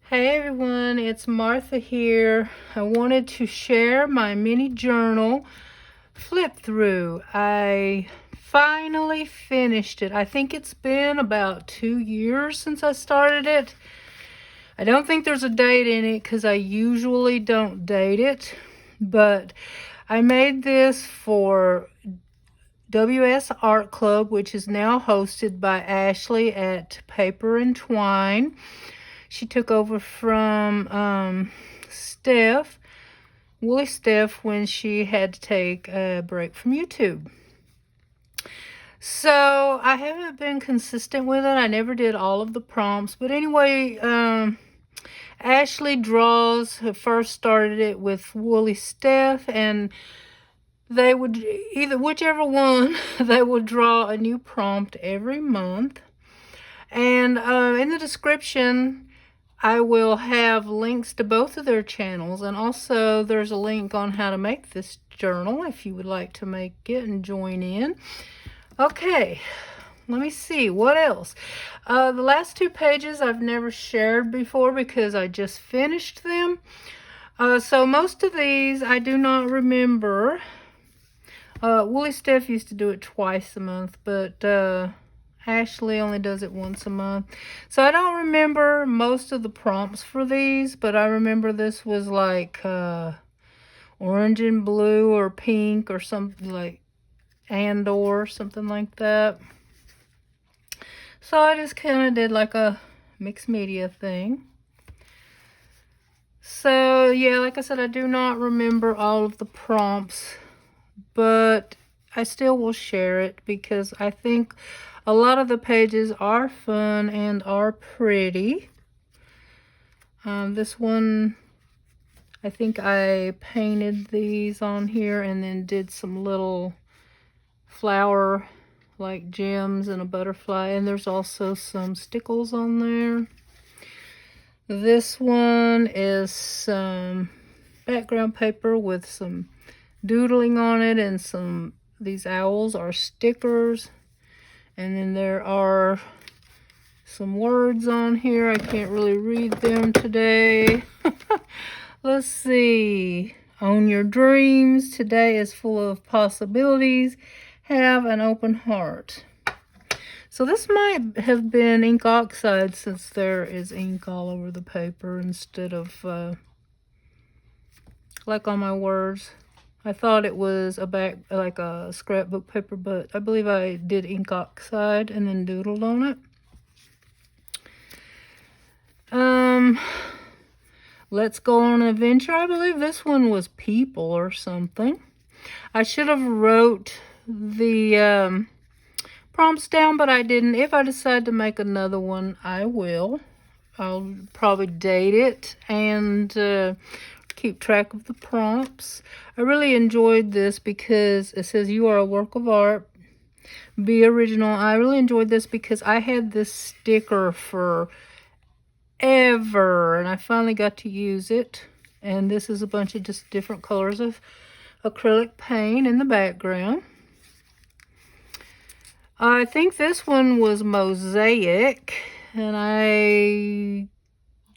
Hey everyone, it's Martha here. I wanted to share my mini journal flip through. I finally finished it. I think it's been about 2 years since I started it. I don't think there's a date in it because I usually don't date it, but I made this for WS Art Club, which is now hosted by Ashley at Paper and Twine. She took over from Steph, Woolly Steph, when she had to take a break from YouTube. So I haven't been consistent with it. I never did all of the prompts. But anyway, Ashley Draws first started it with Woolly Steph, and they would whichever one, they would draw a new prompt every month. And in the description, I will have links to both of their channels, and also there's a link on how to make this journal if you would like to make it and join in. Okay, let me see what else. The last 2 pages I've never shared before because I just finished them. So most of these I do not remember. Woolly Steph used to do it twice a month, but Ashley only does it once a month. So I don't remember most of the prompts for these, but I remember this was like orange and blue or pink or something like or something like that. So I just kind of did like a mixed media thing. So yeah, like I said, I do not remember all of the prompts, but I still will share it because I think a lot of the pages are fun and are pretty. This one, I think I painted these on here and then did some little flower like gems and a butterfly, and there's also some stickles on there. This one is some background paper with some doodling on it, and these owls are stickers. And then there are some words on here. I can't really read them today. Let's see. Own your dreams. Today is full of possibilities. Have an open heart. So this might have been ink oxide, since there is ink all over the paper instead of like on my words. I thought it was like a scrapbook paper, but I believe I did ink oxide and then doodled on it. Let's go on an adventure. I believe this one was people or something. I should have wrote the prompts down, but I didn't. If I decide to make another one, I will. I'll probably date it and keep track of the prompts. I really enjoyed this because it says you are a work of art. Be original. I really enjoyed this because I had this sticker for ever, and I finally got to use it. And this is a bunch of just different colors of acrylic paint in the background. I think this one was mosaic, and I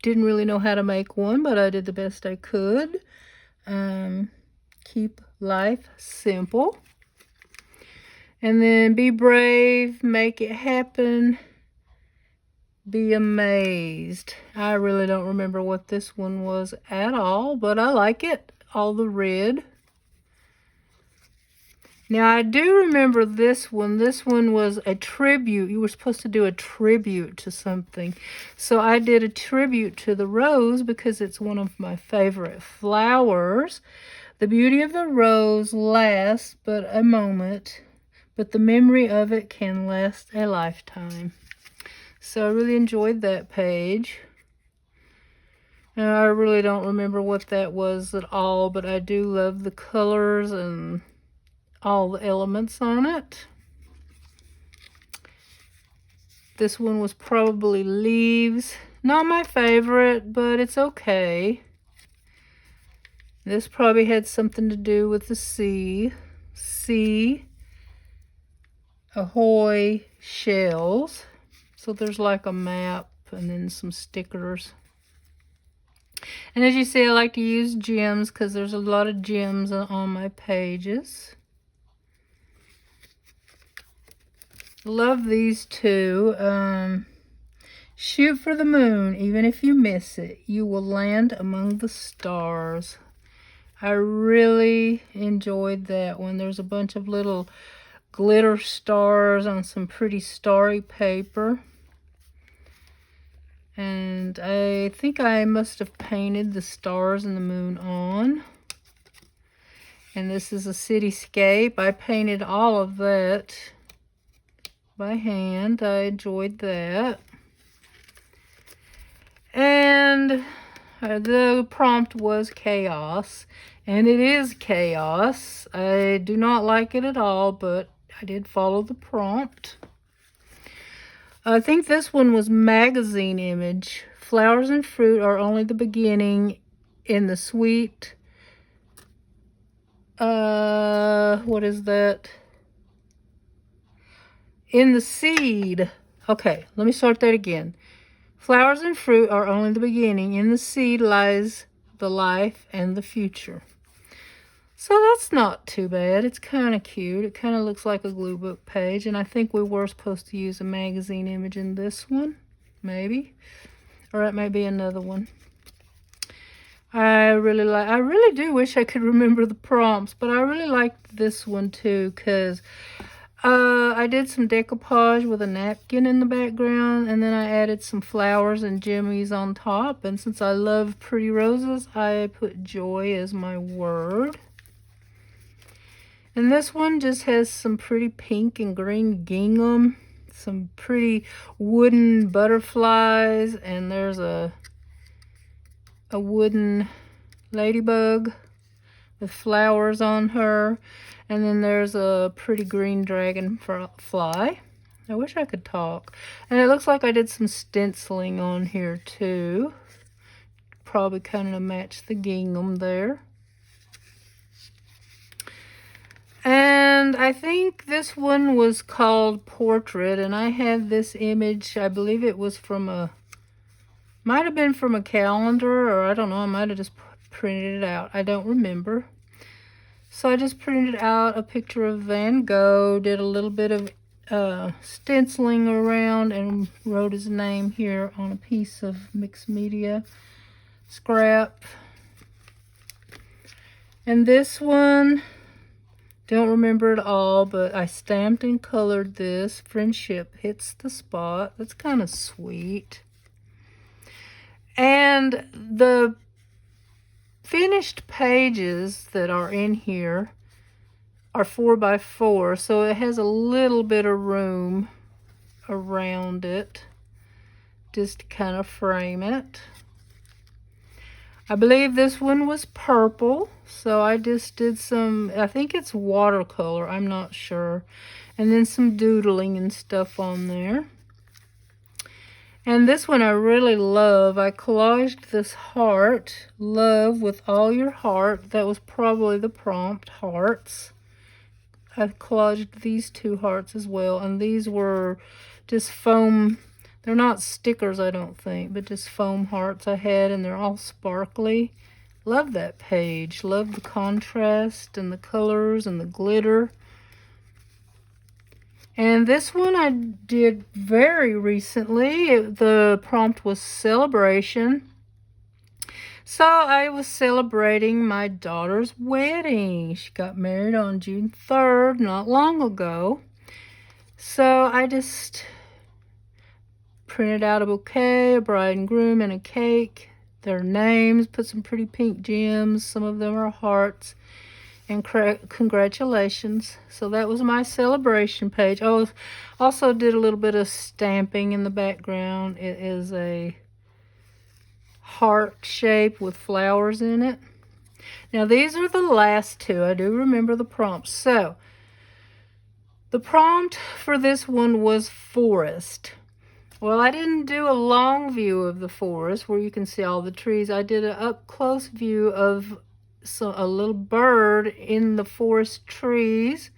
didn't really know how to make one, but I did the best I could. Keep life simple. And then be brave, make it happen, be amazed. I really don't remember what this one was at all, but I like it. All the red. Now, I do remember this one. This one was a tribute. You were supposed to do a tribute to something. So I did a tribute to the rose because it's one of my favorite flowers. The beauty of the rose lasts but a moment, but the memory of it can last a lifetime. So I really enjoyed that page. And I really don't remember what that was at all, but I do love the colors and all the elements on it. This one was probably leaves. Not my favorite, but it's okay. This probably had something to do with the sea. Sea, ahoy, shells. So there's like a map and then some stickers. And as you see, I like to use gems because there's a lot of gems on my pages. Love these two. Shoot for the moon, even if you miss it. You will land among the stars. I really enjoyed that one. There's a bunch of little glitter stars on some pretty starry paper. And I think I must have painted the stars and the moon on. And this is a cityscape. I painted all of that by hand. I enjoyed that. And the prompt was chaos. And it is chaos. I do not like it at all, but I did follow the prompt. I think this one was magazine image. Flowers and fruit are only the beginning in the sweet. What is that? In the seed. Okay, let me start that again. Flowers and fruit are only the beginning. In the seed lies the life and the future. So that's not too bad. It's kind of cute. It kind of looks like a glue book page. And I think we were supposed to use a magazine image in this one. Maybe. Or it may be another one. I really do wish I could remember the prompts. But I really liked this one too. Because I did some decoupage with a napkin in the background. And then I added some flowers and jimmies on top. And since I love pretty roses, I put joy as my word. And this one just has some pretty pink and green gingham, some pretty wooden butterflies, and there's a wooden ladybug with flowers on her. And then there's a pretty green dragonfly. I wish I could talk. And it looks like I did some stenciling on here too. Probably kind of match the gingham there. And I think this one was called Portrait, and I had this image, I believe it was from might have been from a calendar, or I don't know, I might have just printed it out. I don't remember. So I just printed out a picture of Van Gogh, did a little bit of stenciling around, and wrote his name here on a piece of mixed media scrap. And this one, don't remember it all, but I stamped and colored this. Friendship hits the spot. That's kind of sweet. And the finished pages that are in here are 4x4, so it has a little bit of room around it just to kind of frame it. I believe this one was purple, so I just did some, I think it's watercolor, I'm not sure. And then some doodling and stuff on there. And this one I really love. I collaged this heart, love with all your heart. That was probably the prompt, hearts. I collaged these two hearts as well, and these were just foam. They're not stickers, I don't think, but just foam hearts I had, and they're all sparkly. Love that page. Love the contrast and the colors and the glitter. And this one I did very recently. The prompt was celebration. So I was celebrating my daughter's wedding. She got married on June 3rd, not long ago. So I just printed out a bouquet, a bride and groom, and a cake. Their names, put some pretty pink gems. Some of them are hearts. And congratulations. So that was my celebration page. Oh, also did a little bit of stamping in the background. It is a heart shape with flowers in it. Now these are the last two. I do remember the prompts. So the prompt for this one was forest. Well, I didn't do a long view of the forest where you can see all the trees. I did an up-close view of a little bird in the forest trees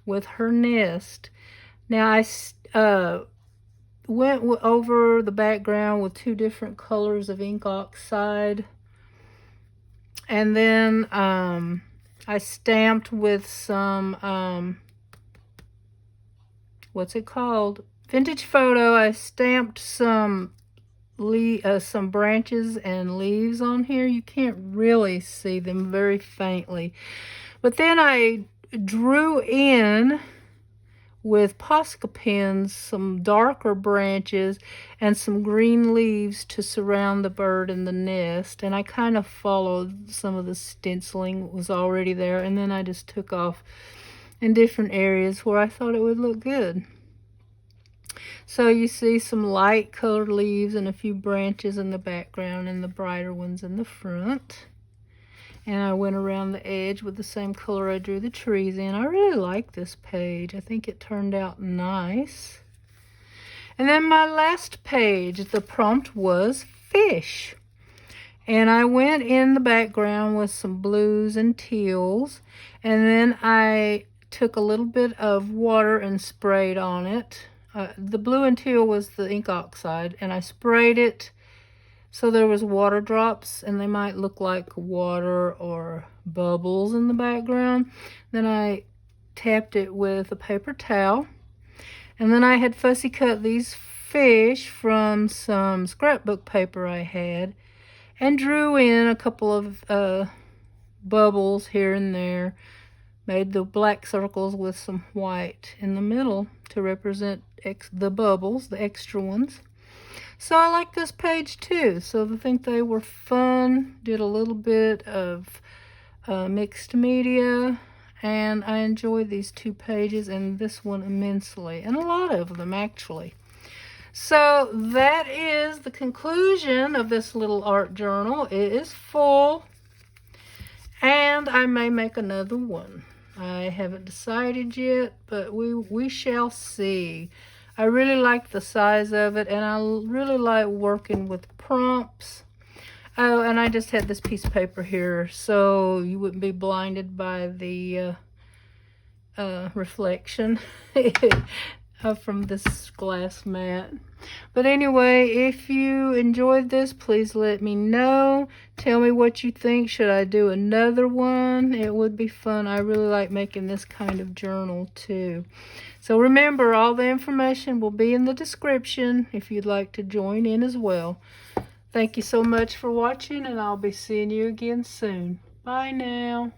with her nest. Now, went over the background with 2 different colors of ink oxide. And then I stamped with some, what's it called? Vintage Photo. I stamped some branches and leaves on here. You can't really see them, very faintly. But then I drew in with Posca pens some darker branches and some green leaves to surround the bird and the nest. And I kind of followed some of the stenciling that was already there. And then I just took off in different areas where I thought it would look good. So you see some light colored leaves and a few branches in the background and the brighter ones in the front. And I went around the edge with the same color I drew the trees in. I really like this page. I think it turned out nice. And then my last page, the prompt was fish. And I went in the background with some blues and teals. And then I took a little bit of water and sprayed on it. The blue and teal was the ink oxide, and I sprayed it so there was water drops, and they might look like water or bubbles in the background. Then I tapped it with a paper towel, and then I had fussy cut these fish from some scrapbook paper I had, and drew in a couple of bubbles here and there. Made the black circles with some white in the middle to represent the bubbles, the extra ones. So I like this page too. So I think they were fun. Did a little bit of mixed media, and I enjoyed these 2 pages and this one immensely, and a lot of them actually. So that is the conclusion of this little art journal. It is full, and I may make another one. I haven't decided yet, but we shall see. I really like the size of it, and I really like working with prompts. Oh, and I just had this piece of paper here, so you wouldn't be blinded by the reflection from this glass mat. But anyway, if you enjoyed this, please let me know. Tell me what you think. Should I do another one? It would be fun. I really like making this kind of journal too. So remember, all the information will be in the description if you'd like to join in as well. Thank you so much for watching, and I'll be seeing you again soon. Bye now.